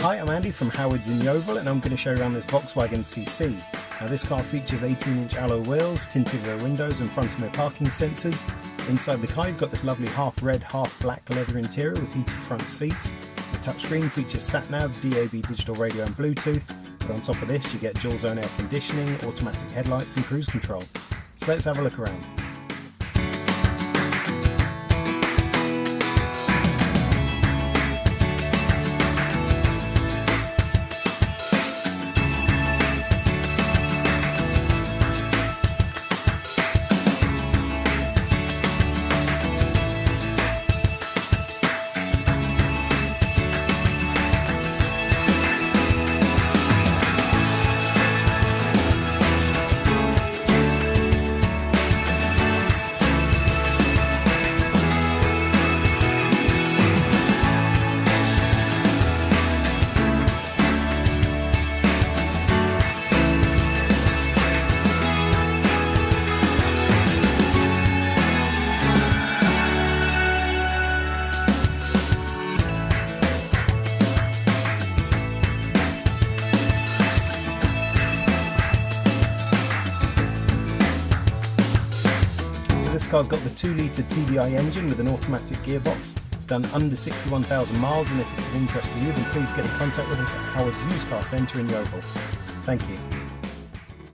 Hi, I'm Andy from Howard's in Yeovil, and I'm going to show you around this Volkswagen CC. Now this car features 18-inch alloy wheels, tinted rear windows and front and rear parking sensors. Inside the car you've got this lovely half red, half black leather interior with heated front seats. The touchscreen features sat-nav, DAB digital radio and Bluetooth, but on top of this you get dual zone air conditioning, automatic headlights and cruise control. So let's have a look around. This car's got the 2-litre TDI engine with an automatic gearbox. It's done under 61,000 miles, and if it's of interest to you then please get in contact with us at Howard's Used Car Centre in Yeovil. Thank you.